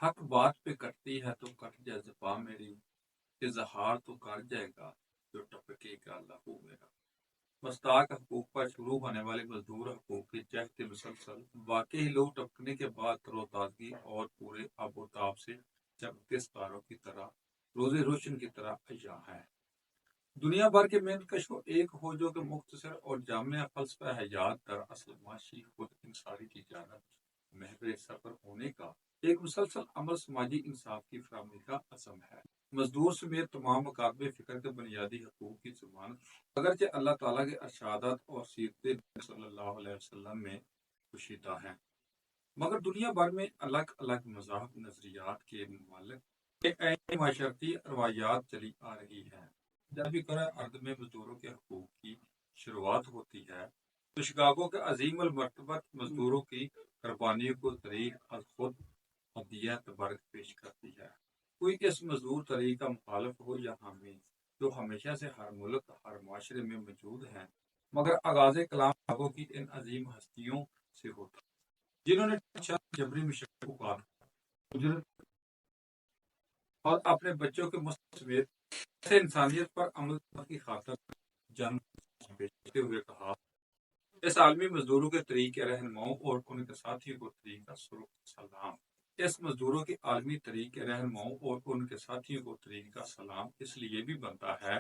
حق بات پہ کٹتی ہے تو کٹ جائے زباں میری، اظہار تو کر جائے گا جو ٹپکے گا لہو میرا۔ مستاق حقوق پر شروع ہونے والے مزدور حقوق کی جہد مسلسل واقعی لوگ ٹپکنے کے بعد تر و تازگی اور پورے آب و تاب سے چمکتے ستاروں کی طرح روز روشن کی طرح عیاں ہے۔ دنیا بھر کے محنت کشوں ایک ہو جو کہ مختصر اور جامع فلسفہ حیات در اصل معاشی خود انصاری کی جانب محور سفر ہونے کا ایک مسلسل عمل سماجی انصاف کی فراہمی کا عزم ہے۔ مزدور سمیت تمام مکاتب فکر کے بنیادی حقوق کی ضمانت اگرچہ اللہ تعالیٰ کے ارشادات اور سیرت نبی صلی اللہ علیہ وسلم میں پوشیدہ ہیں، مگر دنیا بھر میں الگ الگ مذاہب نظریات کے ممالک کے معاشرتی روایات چلی آ رہی ہیں۔ جب بھی کرہ ارد میں مزدوروں کے حقوق کی شروعات ہوتی ہے تو شکاگو کے عظیم المرتبت مزدوروں کی قربانیوں کو طریق از خود عدیہ تبرک پیش کرتی ہے۔ کوئی اس مزدور طریق کا مخالف ہو یا حامی، جو ہمیشہ سے ہر ملک ہر معاشرے میں موجود ہیں، مگر آغاز کلام شکاگو کی ان عظیم ہستیوں سے ہوتا جنہوں نے جبری مشقت اجرت اور اپنے بچوں کے مستقبل سمیت انسانیت پر عمل کی خاطر جان بیچتے ہوئے کہا، اس عالمی مزدوروں کے طریق رہنماؤں اور ان کے ساتھیوں کو طریقہ سلام۔ اس مزدوروں کی عالمی طریق رہنماؤں اور ان کے ساتھیوں کو طریقہ سلام اس لیے بھی بنتا ہے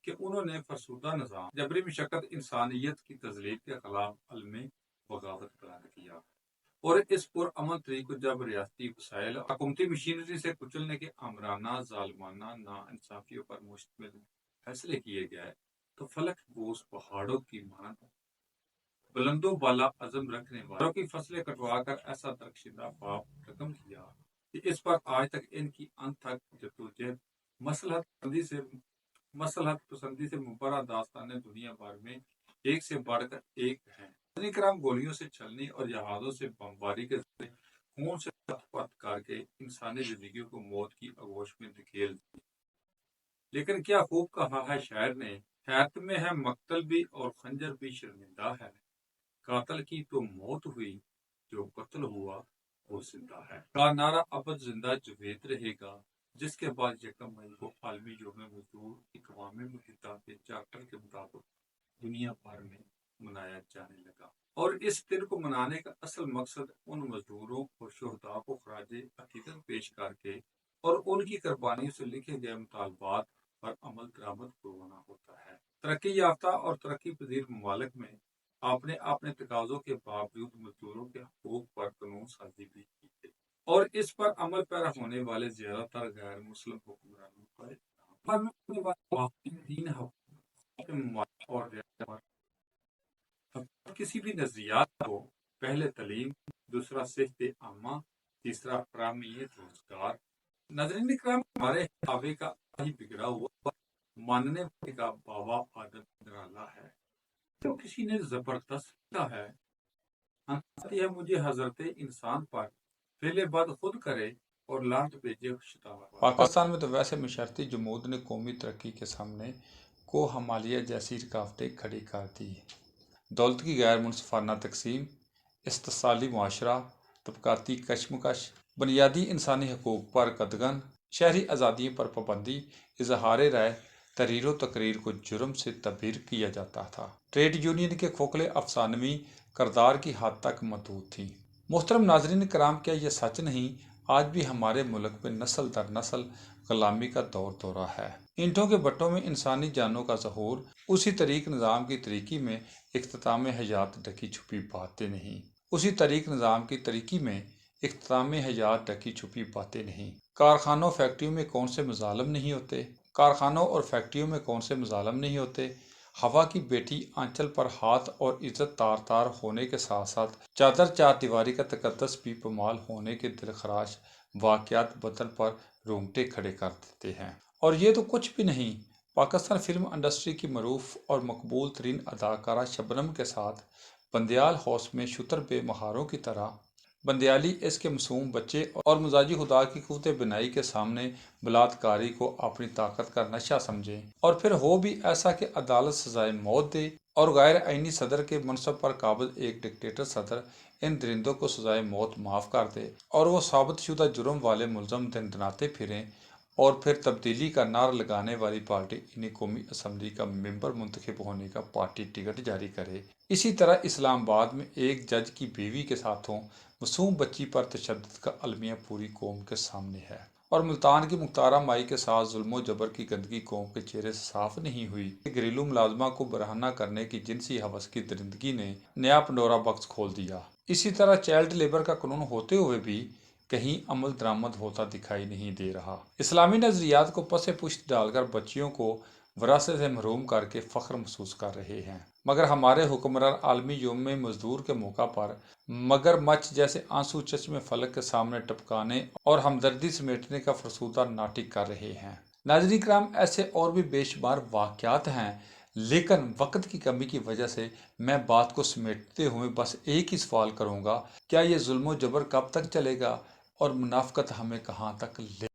کہ انہوں نے فرسودہ نظام جبری مشقت انسانیت کی تذلیل کے خلاف علم بغاوت قرار کیا، اور اس پر عمل طریق کو جب ریاستی وسائل حکومتی مشینری سے کچلنے کے آمرانہ ظالمانہ ناانصافیوں پر مشتمل فیصلے کیے گئے تو فلک بوس پہاڑوں کی مانند بلند و بالا عزم رکھنے والوں کی فصلیں کٹوا کر ایسا درخشندہ باپ رقم کیا کہ اس پر آج تک ان کی انت تک جدوجہد مصلحت پسندی سے مبرہ داستانیں دنیا بھر میں ایک سے بڑھ کر ایک ہیں۔ ناظرین کرام، گولیوں سے چھلنی اور جہازوں سے بمباری کے ذریعے خون سے پت کر کے انسانی زندگیوں کو موت کی آغوش میں دھکیل دی، لیکن کیا خوب کہا ہے شاعر نے، حیرت میں ہے مقتل بھی اور خنجر بھی شرمندہ ہے، قاتل کی تو موت ہوئی جو قتل ہوا وہ زندہ ہے۔ کا نعرہ ابد زندہ جاوید رہے گا، جس کے بعد یکم مئی کو عالمی یوم مزدور اقوام متحدہ کے چارٹر کے مطابق دنیا بھر میں منایا جانے لگا، اور اس دن کو منانے کا اصل مقصد ان مزدوروں اور شہداء کو خراج عقیدت پیش کر کے اور ان کی قربانیوں سے لکھے گئے مطالبات پر عمل درآمد کروانا ہوتا ہے۔ ترقی یافتہ اور ترقی پذیر ممالک میں اپنے تقاضوں کے باوجود مزدوروں کے حقوق پر قانون سازی بھی کی گئی، اور اس پر عمل پیرا ہونے والے زیادہ تر غیر مسلم حکمرانوں پر دین اور کسی بھی نظریات کو پہلے تعلیم، دوسرا صحت عامہ، تیسرا فراہمیت روزگار۔ ناظرین کرام، ہمارے حاوے کا ہی بگڑا ہوا ماننے والے کا بابا آدم نرالا ہے، جو کسی نے زبردست کیا ہے آتی ہے مجھے حضرت انسان پر فعل بد خود کرے اور لعنت بھیجے شیطان پر۔ پاکستان میں تو ویسے مشرتی جمود نے قومی ترقی کے سامنے کو ہمالیہ جیسی رکاوٹیں کھڑی کر دی۔ دولت کی غیر منصفانہ تقسیم، استحصالی معاشرہ، طبقاتی کشمکش، بنیادی انسانی حقوق پر قدغن، شہری آزادیوں پر پابندی، اظہار رائے، تحریر و تقریر کو جرم سے تعبیر کیا جاتا تھا۔ ٹریڈ یونین کے کھوکھلے افسانوی کردار کی حد تک محدود تھی۔ محترم ناظرین کرام، کیا یہ سچ نہیں آج بھی ہمارے ملک میں نسل در نسل غلامی کا دور دورہ ہے؟ اینٹوں کے بھٹوں میں انسانی جانوں کا ظہور، اسی طریق نظام کی ترقی میں اختتام حیات ڈھکی چھپی باتیں نہیں، اسی طریق نظام کی ترقی میں اختتام حیات ڈھکی چھپی باتیں نہیں۔ کارخانوں فیکٹریوں میں کون سے مظالم نہیں ہوتے؟ کارخانوں اور فیکٹریوں میں کون سے مظالم نہیں ہوتے؟ ہوا کی بیٹی آنچل پر ہاتھ اور عزت تار تار ہونے کے ساتھ ساتھ چادر چار دیواری کا تقدس بھی پامال ہونے کے دلخراش واقعات بدن پر رونگٹے کھڑے کر دیتے ہیں۔ اور یہ تو کچھ بھی نہیں، پاکستان فلم انڈسٹری کی معروف اور مقبول ترین اداکارہ شبنم کے ساتھ بندیال ہاؤس میں شتر بے مہاروں کی طرح بندیالی اس کے معصوم بچے اور مزاجی خدا کی قوت بینائی کے سامنے بلااتکاری کو اپنی طاقت کا نشہ سمجھیں، اور پھر ہو بھی ایسا کہ عدالت سزائے موت دے اور غیر آئینی صدر کے منصب پر قابض ایک ڈکٹیٹر صدر ان درندوں کو سزائے موت معاف کر دے اور وہ ثابت شدہ جرم والے ملزم دندناتے پھریں اور پھر تبدیلی کا نعرہ لگانے والی پارٹی انہیں قومی اسمبلی کا ممبر منتخب ہونے کا پارٹی ٹکٹ جاری کرے۔ اسی طرح اسلام آباد میں ایک جج کی بیوی کے ساتھوں معصوم بچی پر تشدد کا المیہ پوری قوم کے سامنے ہے، اور ملتان کی مختارہ مائی کے ساتھ ظلم و جبر کی گندگی قوم کے چہرے سے صاف نہیں ہوئی۔ گھریلو ملازمہ کو برہنہ کرنے کی جنسی ہوس کی درندگی نے نیا پنڈورا باکس کھول دیا۔ اسی طرح چائلڈ لیبر کا قانون ہوتے ہوئے بھی کہیں عمل درآمد ہوتا دکھائی نہیں دے رہا۔ اسلامی نظریات کو پس پشت ڈال کر بچیوں کو وراثت سے محروم کر کے فخر محسوس کر رہے ہیں، مگر ہمارے حکمران عالمی یوم مزدور کے موقع پر مگر مچھ جیسے آنسو چشم فلک کے سامنے ٹپکانے اور ہمدردی سمیٹنے کا فرسودہ ناٹک کر رہے ہیں۔ ناظرین کرام، ایسے اور بھی بے شمار واقعات ہیں، لیکن وقت کی کمی کی وجہ سے میں بات کو سمیٹتے ہوئے بس ایک ہی سوال کروں گا، کیا یہ ظلم و جبر کب تک چلے گا اور منافقت ہمیں کہاں تک لے